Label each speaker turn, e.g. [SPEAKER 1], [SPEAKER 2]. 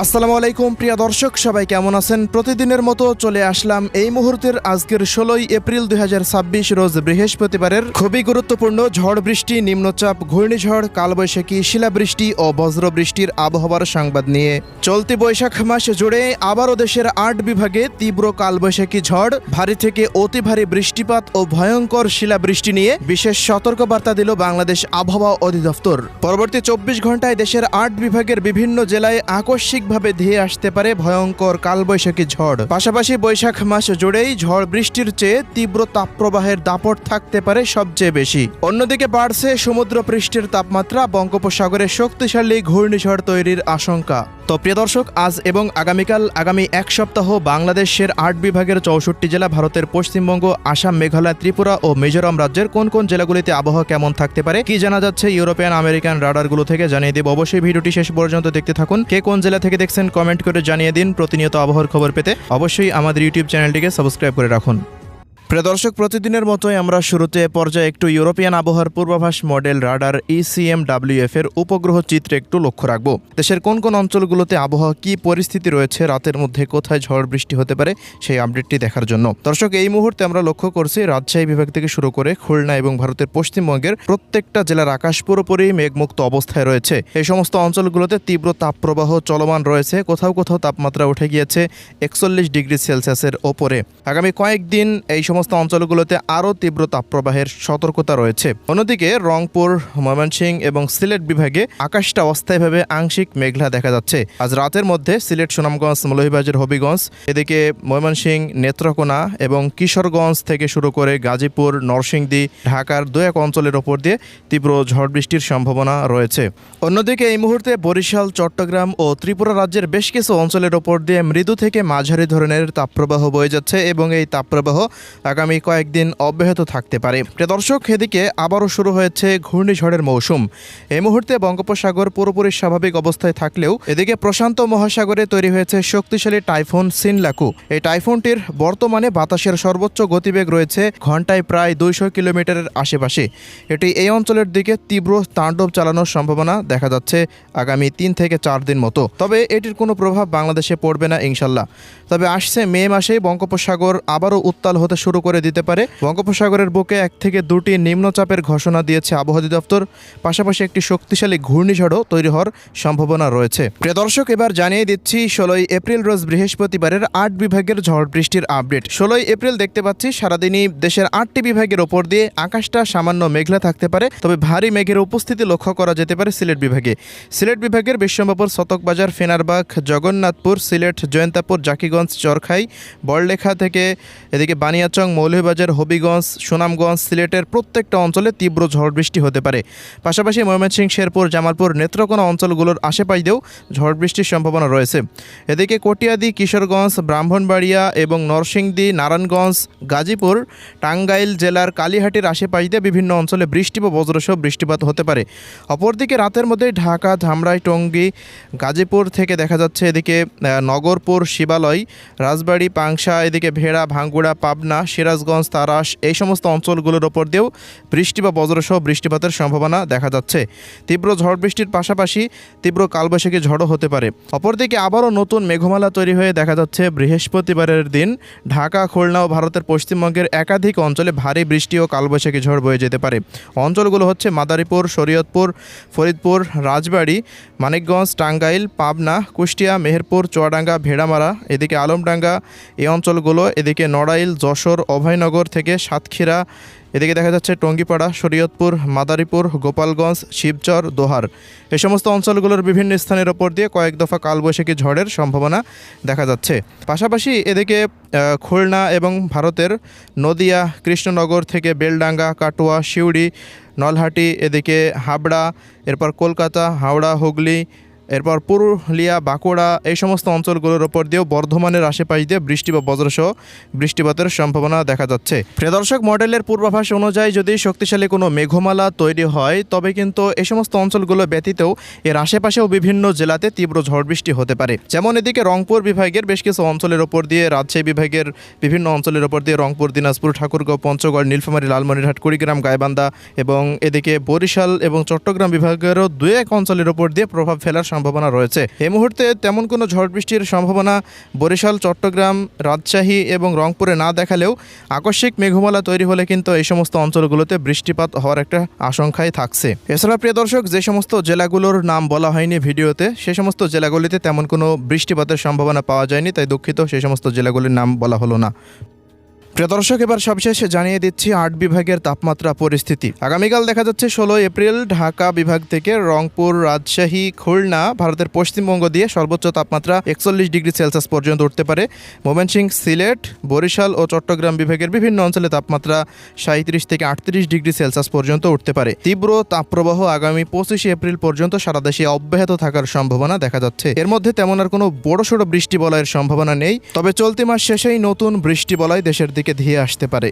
[SPEAKER 1] আসসালামু আলাইকুম প্রিয় দর্শক, সবাই কেমন আছেন? প্রতিদিনের মতো চলে আসলাম এই মুহূর্তের আজকের 16 এপ্রিল 2026 রোজ বৃহস্পতিবারের খুবই গুরুত্বপূর্ণ ঝড় বৃষ্টি, নিম্নচাপ, ঘূর্ণিঝড়, কালবৈশাখী, শিলাবৃষ্টি ও বজ্রবৃষ্টির আবহাওয়ার সংবাদ নিয়ে। চলতি বৈশাখ মাস জুড়ে আবারও দেশের 8 বিভাগে তীব্র কালবৈশাখী ঝড়, ভারী থেকে অতি ভারী বৃষ্টিপাত ও ভয়ঙ্কর শিলাবৃষ্টি নিয়ে বিশেষ সতর্কবার্তা দিল বাংলাদেশ আবহাওয়া অধিদপ্তর। পরবর্তী 24 ঘন্টায় দেশের 8 বিভাগের বিভিন্ন জেলায় আকস্মিকভাবে ধেয়ে আসতে পারে ভয়ঙ্কর কালবৈশাখী ঝড়। পাশাপাশি বৈশাখ মাস জুড়েই ঝড় বৃষ্টির চেয়ে তীব্র তাপপ্রবাহের দাপট থাকতে পারে সবচেয়ে বেশি। অন্যদিকে বাড়ছে সমুদ্র পৃষ্ঠের তাপমাত্রা, বঙ্গোপসাগরে শক্তিশালী ঘূর্ণিঝড় তৈরির আশঙ্কা। তো প্রিয় দর্শক, আজ এবং আগামী এক সপ্তাহ বাংলাদেশের 8 বিভাগের 64 জেলা, ভারতের পশ্চিমবঙ্গ, আসাম, মেঘালয়, ত্রিপুরা ও মিজোরাম রাজ্যের কোন কোন জেলাগুলিতে আবহাওয়া কেমন থাকতে পারে, কি জানা যাচ্ছে ইউরোপিয়ান আমেরিকান রাডারগুলো থেকে জানিয়ে দেব। অবশ্যই ভিডিওটি শেষ পর্যন্ত দেখতে থাকুন। কে কোন জেলা থেকে দেখছেন কমেন্ট করে জানিয়ে দিন। প্রতিনিয়ত আবহাওয়ার খবর পেতে অবশ্যই আমাদের ইউটিউব চ্যানেলটিকে সাবস্ক্রাইব করে রাখুন। প্রিয় দর্শক, প্রতিদিনের মতোই আমরা শুরুতে পর্যায়ে একটু ইউরোপিয়ান আবহাওয়ার পূর্বাভাস মডেল রাডার ECMWF এর উপগ্রহ চিত্রে একটু লক্ষ্য রাখব। দেশের কোন কোন অঞ্চলগুলোতে আবহাওয়া কি পরিস্থিতি রয়েছে, রাতের মধ্যে কোথায় ঝড় বৃষ্টি হতে পারে, সেই আপডেটটি দেখার জন্য। দর্শক, এই মুহূর্তে আমরা লক্ষ্য করছি রাজশাহী বিভাগ থেকে শুরু করে খুলনা এবং ভারতের পশ্চিমবঙ্গের প্রত্যেকটা জেলার আকাশ পুরোপুরি মেঘমুক্ত অবস্থায় রয়েছে। এই সমস্ত অঞ্চলগুলোতে তীব্র তাপপ্রবাহ চলমান রয়েছে। কোথাও কোথাও তাপমাত্রা উঠে গিয়েছে 41 ডিগ্রি সেলসিয়াসের ওপরে। আগামী কয়েকদিন এই সমস্ত অঞ্চলগুলোতে আরও তীব্র তাপপ্রবাহের সতর্কতা রয়েছে। অন্যদিকে রংপুর, ময়মনসিংহ এবং সিলেট বিভাগে আকাশটা অস্থায়ীভাবে আংশিক মেঘলা দেখা যাচ্ছে। আজ রাতের মধ্যে সিলেট, সুনামগঞ্জ, মৌলভীবাজার, হবিগঞ্জ, এদিকে ময়মনসিংহ, নেত্রকোনা এবং কিশোরগঞ্জ থেকে শুরু করে গাজীপুর, নরসিংদী, ঢাকার 2-1 অঞ্চলের ওপর দিয়ে তীব্র ঝড় বৃষ্টির সম্ভাবনা রয়েছে। অন্যদিকে এই মুহূর্তে বরিশাল, চট্টগ্রাম ও ত্রিপুরা রাজ্যের বেশ কিছু অঞ্চলের ওপর দিয়ে মৃদু থেকে মাঝারি ধরনের তাপপ্রবাহ বয়ে যাচ্ছে এবং এই তাপপ্রবাহ আগামী কয়েকদিন অব্যাহত থাকতে পারে। প্রিয় দর্শক, এদিকে আবারও শুরু হয়েছে ঘূর্ণিঝড়ের মৌসুম। এই মুহূর্তে বঙ্গোপসাগর পুরোপুরি স্বাভাবিক অবস্থায় থাকলেও এদিকে প্রশান্ত মহাসাগরে তৈরি হয়েছে শক্তিশালী টাইফুন সিনলাকু। এই টাইফুনটির বর্তমানে বাতাসের সর্বোচ্চ গতিবেগ রয়েছে ঘন্টায় প্রায় 200 কিলোমিটারের আশেপাশে। এটি এই অঞ্চলের দিকে তীব্র তাণ্ডব চালানোর সম্ভাবনা দেখা যাচ্ছে আগামী 3 থেকে 4 দিন মতো। তবে এটির কোনো প্রভাব বাংলাদেশে পড়বে না ইনশাল্লাহ। তবে আসছে মে মাসেই বঙ্গোপসাগর আবারও উত্তাল হতে শুরু করে দিতে পারে। বঙ্গোপসাগরের বুকে 1 থেকে 2টি নিম্নচাপের ঘোষণা দিয়েছে আবহাওয়া অধিদপ্তর। পাশাপাশি একটি শক্তিশালী ঘূর্ণিঝড়ও তৈরি হওয়ার সম্ভাবনা রয়েছে। প্রিয় দর্শক, এবার জানিয়ে দিচ্ছি 16 এপ্রিল রোজ বৃহস্পতিবারের 8 বিভাগের ঝড় বৃষ্টির আপডেট। 16 এপ্রিল দেখতে পাচ্ছি সারাদিনই দেশের 8টি বিভাগের ওপর দিয়ে আকাশটা সামান্য মেঘলা থাকতে পারে। তবে ভারী মেঘের উপস্থিতি লক্ষ্য করা যেতে পারে সিলেট বিভাগে। সিলেট বিভাগের বিশ্বম্ভরপুর, চতকবাজার, ফেনারবাগ, জগন্নাথপুর, সিলেট, জয়ন্তাপুর, জাকিগঞ্জ, চরখাই, বড়লেখা থেকে এদিকে বানিয়াচং, মৌলভীবাজার, হবিগঞ্জ, সুনামগঞ্জ, সিলেটের প্রত্যেকটা অঞ্চলে তীব্র ঝড় বৃষ্টি হতে পারে। পাশাপাশি ময়মনসিংহ, শেরপুর, জামালপুর, নেত্রকোনা অঞ্চলগুলোর আশেপাশ দিয়েও ঝড় বৃষ্টির সম্ভাবনা রয়েছে। এদিকে কটিয়াদি, কিশোরগঞ্জ, ব্রাহ্মণবাড়িয়া এবং নরসিংদী, নারায়ণগঞ্জ, গাজীপুর, টাঙ্গাইল জেলার কালীহাটির আশেপাশ দিয়ে বিভিন্ন অঞ্চলে বৃষ্টি বা বজ্রসহ বৃষ্টিপাত হতে পারে। অপরদিকে রাতের মধ্যে ঢাকা, ধামরাই, টঙ্গী, গাজীপুর থেকে দেখা যাচ্ছে এদিকে নগরপুর, শিবালয়, রাজবাড়ী, পাংশা, এদিকে ভেড়া, ভাঙ্গুড়া, পাবনা, সিরাজগঞ্জ, তারাস, এই সমস্ত অঞ্চলগুলোর ওপর দিয়েও বৃষ্টি বা বজ্রসহ বৃষ্টিপাতের সম্ভাবনা দেখা যাচ্ছে। তীব্র ঝড় বৃষ্টির পাশাপাশি তীব্র কালবৈশাখী ঝড়ও হতে পারে। অপরদিকে আবারও নতুন মেঘমালা তৈরি হয়ে দেখা যাচ্ছে বৃহস্পতিবারের দিন ঢাকা, খুলনা ও ভারতের পশ্চিমবঙ্গের একাধিক অঞ্চলে ভারী বৃষ্টি ও কালবৈশাখী ঝড় বয়ে যেতে পারে। অঞ্চলগুলো হচ্ছে মাদারীপুর, শরীয়তপুর, ফরিদপুর, রাজবাড়ী, মানিকগঞ্জ, টাঙ্গাইল, পাবনা, কুষ্টিয়া, মেহেরপুর, চুয়াডাঙ্গা, ভেড়ামারা, এদিকে আলমডাঙ্গা এই অঞ্চলগুলো, এদিকে নড়াইল, যশোর, অভয়নগর থেকে সাতক্ষীরা, এদিকে দেখা যাচ্ছে টঙ্গীপাড়া, শরীয়তপুর, মাদারীপুর, গোপালগঞ্জ, শিবচর, দোহার, এই সমস্ত অঞ্চলগুলোর বিভিন্ন স্থানের ওপর দিয়ে কয়েক দফা কালবৈশাখী ঝড়ের সম্ভাবনা দেখা যাচ্ছে। পাশাপাশি এদিকে খুলনা এবং ভারতের নদিয়া, কৃষ্ণনগর থেকে বেলডাঙ্গা, কাটোয়া, সিউড়ি, নলহাটি, এদিকে হাবড়া, এরপর কলকাতা, হাওড়া, হুগলি, এরপর পুরুলিয়া, বাঁকুড়া, এই সমস্ত অঞ্চলগুলোর ওপর দিয়েও বর্ধমানের আশেপাশ দিয়ে বৃষ্টি বা বজ্রসহ বৃষ্টিপাতের সম্ভাবনা দেখা যাচ্ছে। প্রিয় দর্শক, মডেলের পূর্বাভাস অনুযায়ী যদি শক্তিশালী কোনো মেঘমালা তৈরি হয় তবে কিন্তু এই সমস্ত অঞ্চলগুলো ব্যতীতও এর আশেপাশেও বিভিন্ন জেলাতে তীব্র ঝড় বৃষ্টি হতে পারে। যেমন এদিকে রংপুর বিভাগের বেশ কিছু অঞ্চলের ওপর দিয়ে, রাজশাহী বিভাগের বিভিন্ন অঞ্চলের ওপর দিয়ে রংপুর, দিনাজপুর, ঠাকুরগাঁও, পঞ্চগড়, নীলফামারী, লালমনিরহাট, কুড়িগ্রাম, গাইবান্ধা এবং এদিকে বরিশাল এবং চট্টগ্রাম বিভাগেরও 2-1 অঞ্চলের ওপর দিয়ে প্রভাব ফেলার সম্ভাবনা রয়েছে। এই মুহূর্তে তেমন কোনো ঝড় বৃষ্টির সম্ভাবনা বরিশাল, চট্টগ্রাম, রাজশাহী এবং রংপুরে না দেখালেও আকস্মিক মেঘমালা তৈরি হলে কিন্তু এই সমস্ত অঞ্চলগুলোতে বৃষ্টিপাত হওয়ার একটা আশঙ্কাই থাকছে। এছাড়া প্রিয় দর্শক, যে সমস্ত জেলাগুলোর নাম বলা হয়নি ভিডিওতে, সে সমস্ত জেলাগুলিতে তেমন কোনো বৃষ্টিপাতের সম্ভাবনা পাওয়া যায়নি, তাই দুঃখিত, সেই সমস্ত জেলাগুলির নাম বলা হলো না। প্রিয় দর্শক, এবার সবশেষে জানিয়ে দিচ্ছি 8 বিভাগের তাপমাত্রা পরিস্থিতি। আগামীকাল দেখা যাচ্ছে 16 এপ্রিল ঢাকা বিভাগ থেকে রংপুর, রাজশাহী, খুলনা, ভারতের পশ্চিমবঙ্গ দিয়ে সর্বোচ্চ তাপমাত্রা 41 ডিগ্রি সেলসিয়াস পর্যন্ত উঠতে পারে। ময়মনসিংহ, সিলেট, বরিশাল ও চট্টগ্রাম বিভাগের বিভিন্ন অঞ্চলে তাপমাত্রা 37 থেকে 38 ডিগ্রি সেলসিয়াস পর্যন্ত উঠতে পারে। তীব্র তাপপ্রবাহ আগামী 25 এপ্রিল পর্যন্ত সারা দেশে অব্যাহত থাকার সম্ভাবনা দেখা যাচ্ছে। এর মধ্যে তেমন আর কোনো বড়সড় বৃষ্টি বলয়ের সম্ভাবনা নেই, তবে চলতি মাস শেষেই নতুন বৃষ্টি বলয় দেশের দিকে ধেয়ে আসতে পারে।